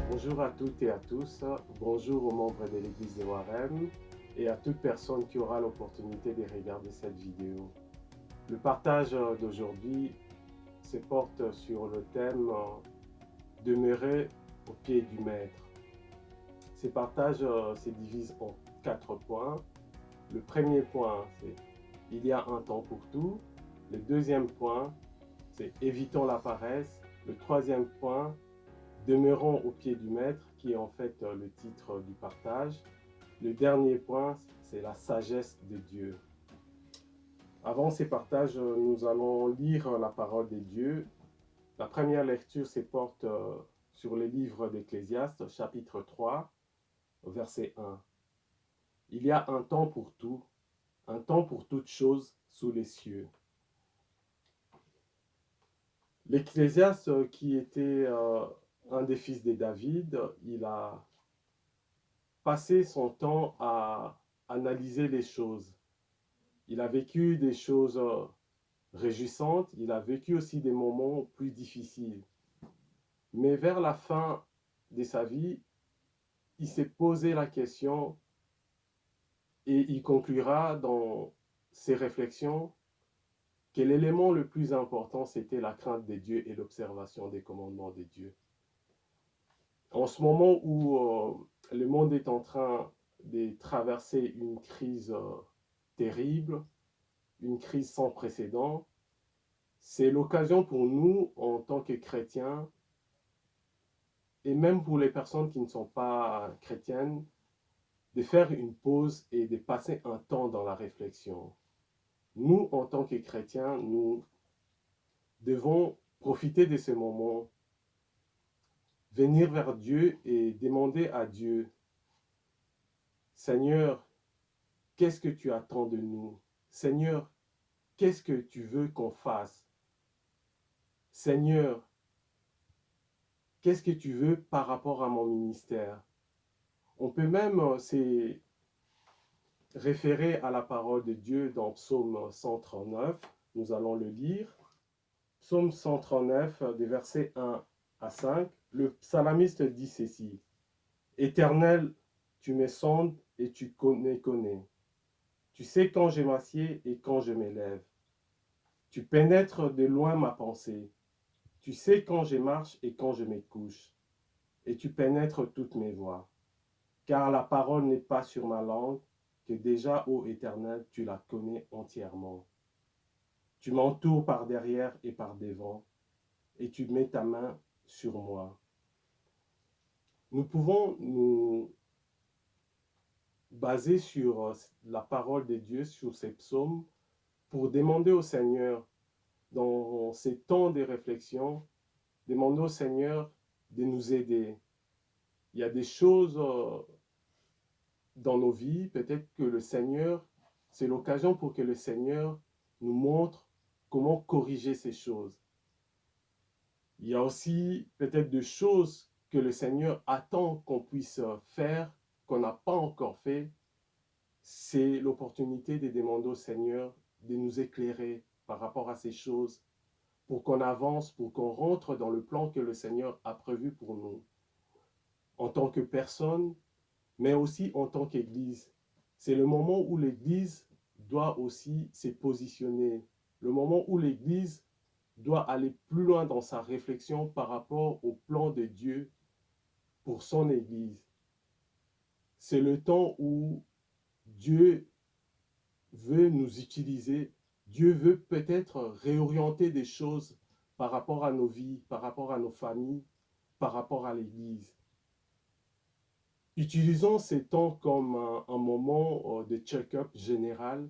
Bonjour à toutes et à tous, bonjour aux membres de l'église de Warem et à toute personne qui aura l'opportunité de regarder cette vidéo. Le partage d'aujourd'hui se porte sur le thème demeurer au pied du maître. Ce partage se divise en 4 points. Le premier point, c'est il y a un temps pour tout. Le deuxième point, c'est évitons la paresse. Le troisième point, demeurons au pied du maître, qui est en fait le titre du partage. Le dernier point, c'est la sagesse de Dieu. Avant ces partages, nous allons lire la parole de Dieu. La première lecture se porte sur le livre d'Ecclésiaste, chapitre 3, verset 1. Il y a un temps pour tout, un temps pour toutes choses sous les cieux. L'Ecclésiaste, qui était un des fils de David, il a passé son temps à analyser les choses. Il a vécu des choses réjouissantes, il a vécu aussi des moments plus difficiles. Mais vers la fin de sa vie, il s'est posé la question et il conclura dans ses réflexions que l'élément le plus important, c'était la crainte de Dieu et l'observation des commandements de Dieu. En ce moment où le monde est en train de traverser une crise terrible, une crise sans précédent, c'est l'occasion pour nous, en tant que chrétiens, et même pour les personnes qui ne sont pas chrétiennes, de faire une pause et de passer un temps dans la réflexion. Nous, en tant que chrétiens, nous devons profiter de ce moment, venir vers Dieu et demander à Dieu, Seigneur, qu'est-ce que tu attends de nous? Seigneur, qu'est-ce que tu veux qu'on fasse? Seigneur, qu'est-ce que tu veux par rapport à mon ministère? On peut même se référer à la parole de Dieu dans Psaume 139. Nous allons le lire. Psaume 139, des versets 1 à 5. Le psalamiste dit ceci. Éternel, tu me sondes et tu connais. Tu sais quand je m'assieds et quand je m'élève. Tu pénètres de loin ma pensée. Tu sais quand je marche et quand je me couche. Et tu pénètres toutes mes voies. Car la parole n'est pas sur ma langue, que déjà, ô Éternel, tu la connais entièrement. Tu m'entoures par derrière et par devant, et tu mets ta main sur moi. Nous pouvons nous baser sur la parole de Dieu, sur ces psaumes, pour demander au Seigneur, dans ces temps de réflexion, demander au Seigneur de nous aider. Il y a des choses dans nos vies, peut-être que le Seigneur, c'est l'occasion pour que le Seigneur nous montre comment corriger ces choses. Il y a aussi peut-être des choses que le Seigneur attend qu'on puisse faire, qu'on n'a pas encore fait. C'est l'opportunité de demander au Seigneur de nous éclairer par rapport à ces choses, pour qu'on avance, pour qu'on rentre dans le plan que le Seigneur a prévu pour nous, en tant que personne, mais aussi en tant qu'Église. C'est le moment où l'Église doit aussi se positionner, le moment où l'Église doit aller plus loin dans sa réflexion par rapport au plan de Dieu pour son Église. C'est le temps où Dieu veut nous utiliser, Dieu veut peut-être réorienter des choses par rapport à nos vies, par rapport à nos familles, par rapport à l'Église. Utilisons ces temps comme un moment de check-up général,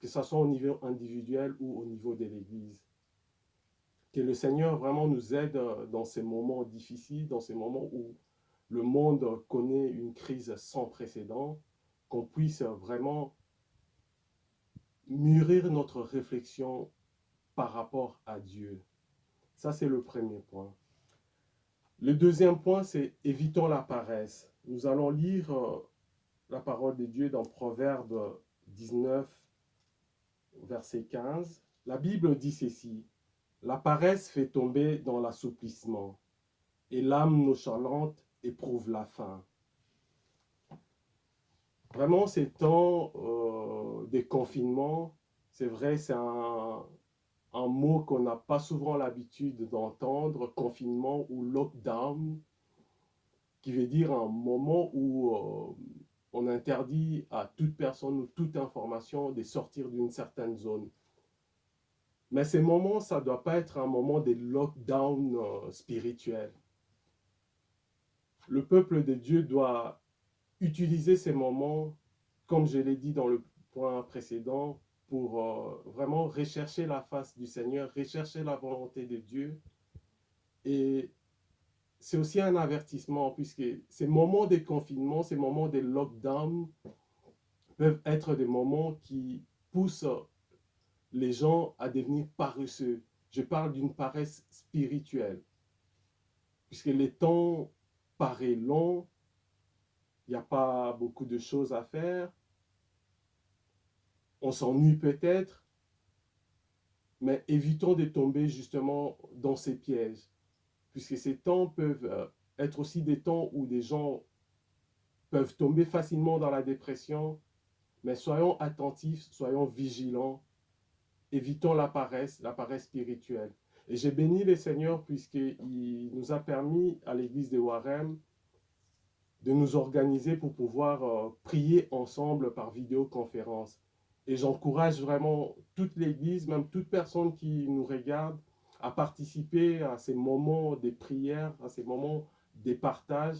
que ce soit au niveau individuel ou au niveau de l'Église. Que le Seigneur vraiment nous aide dans ces moments difficiles, dans ces moments où le monde connaît une crise sans précédent, qu'on puisse vraiment mûrir notre réflexion par rapport à Dieu. Ça, c'est le premier point. Le deuxième point, c'est évitons la paresse. Nous allons lire la parole de Dieu dans Proverbe 19, verset 15, la Bible dit ceci: la paresse fait tomber dans l'assouplissement, et l'âme nonchalante éprouve la faim. Vraiment, ces temps des confinements, c'est vrai, c'est un mot qu'on n'a pas souvent l'habitude d'entendre, confinement ou lockdown, qui veut dire un moment où on interdit à toute personne ou toute information de sortir d'une certaine zone. Mais ces moments, ça ne doit pas être un moment de lockdown spirituel. Le peuple de Dieu doit utiliser ces moments, comme je l'ai dit dans le point précédent, pour vraiment rechercher la face du Seigneur, rechercher la volonté de Dieu. Et c'est aussi un avertissement, puisque ces moments de confinement, ces moments de lockdown peuvent être des moments qui poussent les gens à devenir paresseux. Je parle d'une paresse spirituelle, puisque les temps paraissent longs, il n'y a pas beaucoup de choses à faire, on s'ennuie peut-être, mais évitons de tomber justement dans ces pièges, puisque ces temps peuvent être aussi des temps où des gens peuvent tomber facilement dans la dépression, mais soyons attentifs, soyons vigilants, évitons la paresse spirituelle. Et j'ai béni le Seigneur puisqu'il nous a permis à l'église de Warem de nous organiser pour pouvoir prier ensemble par vidéoconférence. Et j'encourage vraiment toute l'église, même toute personne qui nous regarde, à participer à ces moments de prière, à ces moments de partage,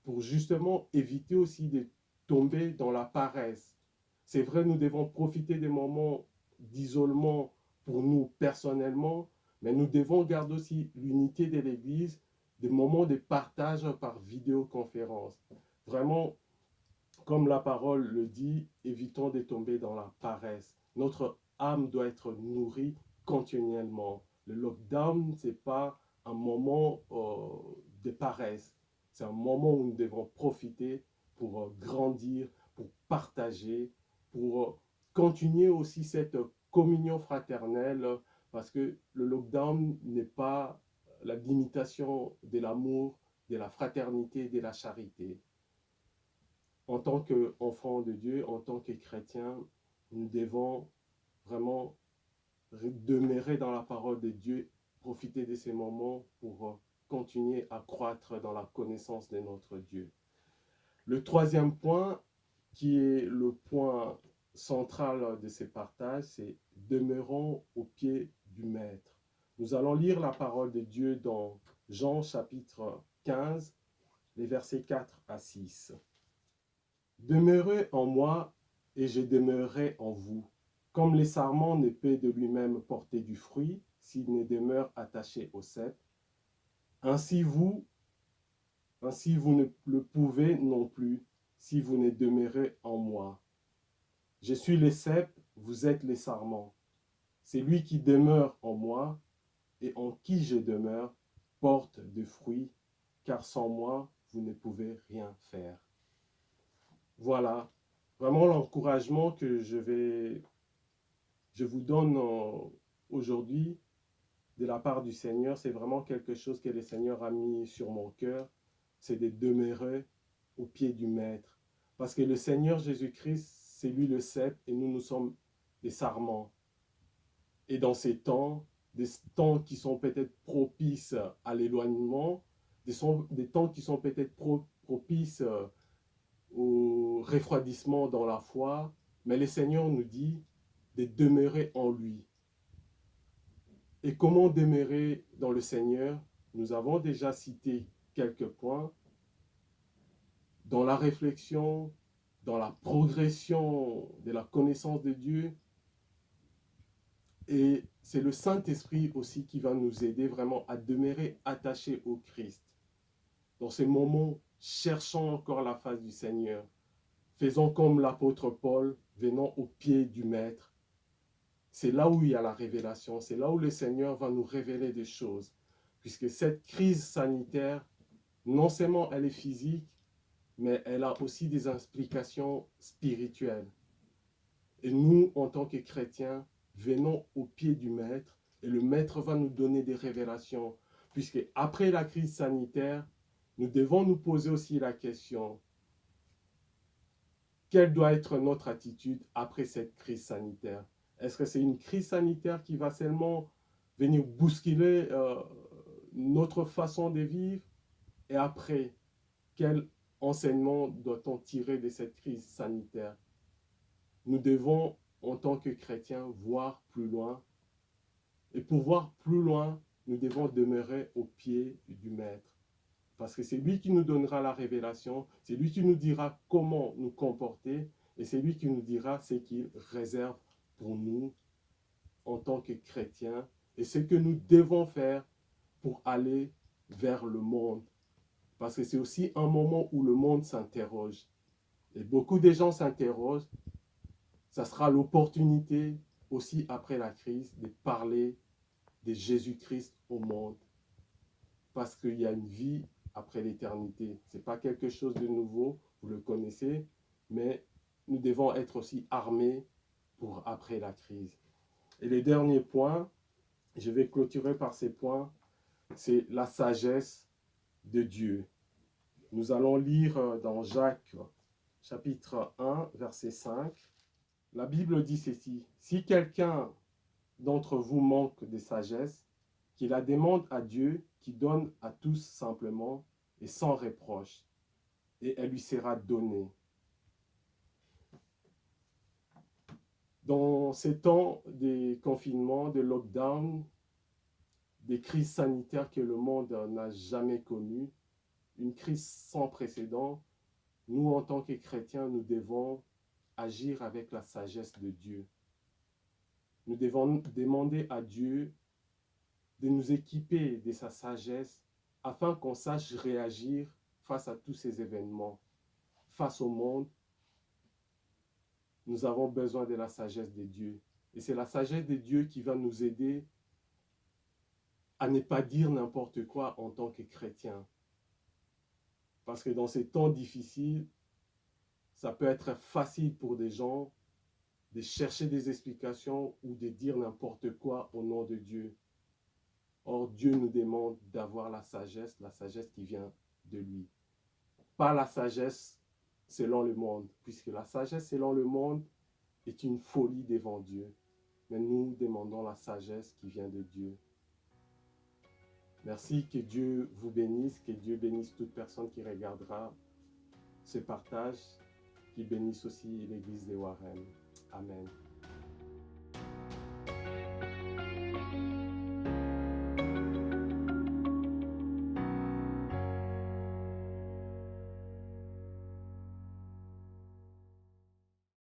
pour justement éviter aussi de tomber dans la paresse. C'est vrai, nous devons profiter des moments d'isolement pour nous personnellement, mais nous devons garder aussi l'unité de l'Église, des moments de partage par vidéoconférence. Vraiment, comme la parole le dit, évitons de tomber dans la paresse. Notre âme doit être nourrie continuellement. Le lockdown, ce n'est pas un moment de paresse. C'est un moment où nous devons profiter pour grandir, pour partager, pour continuer aussi cette communion fraternelle, parce que le lockdown n'est pas la limitation de l'amour, de la fraternité, de la charité. En tant qu'enfants de Dieu, en tant que chrétiens, nous devons vraiment demeurer dans la parole de Dieu, profiter de ces moments pour continuer à croître dans la connaissance de notre Dieu. Le troisième point, qui est le point central de ces partages, c'est demeurons au pied du Maître. Nous allons lire la parole de Dieu dans Jean chapitre 15, les versets 4 à 6. Demeurez en moi et je demeurerai en vous. Comme le sarment ne peut de lui-même porter du fruit s'il ne demeure attaché au cep, ainsi vous ne le pouvez non plus si vous ne demeurez en moi. Je suis le cep, vous êtes les sarments. C'est lui qui demeure en moi et en qui je demeure porte de fruits, car sans moi, vous ne pouvez rien faire. Voilà, vraiment l'encouragement que je vous donne aujourd'hui de la part du Seigneur, c'est vraiment quelque chose que le Seigneur a mis sur mon cœur, c'est de demeurer au pied du Maître. Parce que le Seigneur Jésus-Christ, c'est lui le cep et nous sommes des sarments. Et dans ces temps, des temps qui sont peut-être propices à l'éloignement, des temps qui sont peut-être propices au refroidissement dans la foi, mais le Seigneur nous dit de demeurer en lui. Et comment demeurer dans le Seigneur? Nous avons déjà cité quelques points. Dans la réflexion, dans la progression de la connaissance de Dieu. Et c'est le Saint-Esprit aussi qui va nous aider vraiment à demeurer attachés au Christ. Dans ces moments, cherchons encore la face du Seigneur. Faisons comme l'apôtre Paul, venons au pied du Maître. C'est là où il y a la révélation, c'est là où le Seigneur va nous révéler des choses. Puisque cette crise sanitaire, non seulement elle est physique, mais elle a aussi des implications spirituelles. Et nous, en tant que chrétiens, venons au pied du Maître et le Maître va nous donner des révélations. Puisque après la crise sanitaire, nous devons nous poser aussi la question, quelle doit être notre attitude après cette crise sanitaire? Est-ce que c'est une crise sanitaire qui va seulement venir bousculer notre façon de vivre? Et après, quel enseignement doit-on tirer de cette crise sanitaire? Nous devons, en tant que chrétiens, voir plus loin. Et pour voir plus loin, nous devons demeurer au pied du Maître. Parce que c'est lui qui nous donnera la révélation, c'est lui qui nous dira comment nous comporter, et c'est lui qui nous dira ce qu'il réserve pour nous en tant que chrétiens, et ce que nous devons faire pour aller vers le monde. Parce que c'est aussi un moment où le monde s'interroge. Et beaucoup de gens s'interrogent. Ça sera l'opportunité aussi après la crise de parler de Jésus-Christ au monde. Parce qu'il y a une vie après l'éternité. Ce n'est pas quelque chose de nouveau, vous le connaissez, mais nous devons être aussi armés pour après la crise. Et le dernier point, je vais clôturer par ces points, c'est la sagesse de Dieu. Nous allons lire dans Jacques chapitre 1, verset 5. La Bible dit ceci, « Si quelqu'un d'entre vous manque de sagesse, qu'il la demande à Dieu qui donne à tous simplement et sans reproche, et elle lui sera donnée. » Dans ces temps de confinement, de lockdown, des crises sanitaires que le monde n'a jamais connues, une crise sans précédent, nous, en tant que chrétiens, nous devons agir avec la sagesse de Dieu. Nous devons demander à Dieu de nous équiper de sa sagesse afin qu'on sache réagir face à tous ces événements. Face au monde, nous avons besoin de la sagesse de Dieu. Et c'est la sagesse de Dieu qui va nous aider à ne pas dire n'importe quoi en tant que chrétien. Parce que dans ces temps difficiles, ça peut être facile pour des gens de chercher des explications ou de dire n'importe quoi au nom de Dieu. Or, Dieu nous demande d'avoir la sagesse qui vient de lui. Pas la sagesse selon le monde, puisque la sagesse selon le monde est une folie devant Dieu. Mais nous demandons la sagesse qui vient de Dieu. Merci, que Dieu vous bénisse, que Dieu bénisse toute personne qui regardera ce partage, qu'il bénisse aussi l'Église de Warren. Amen.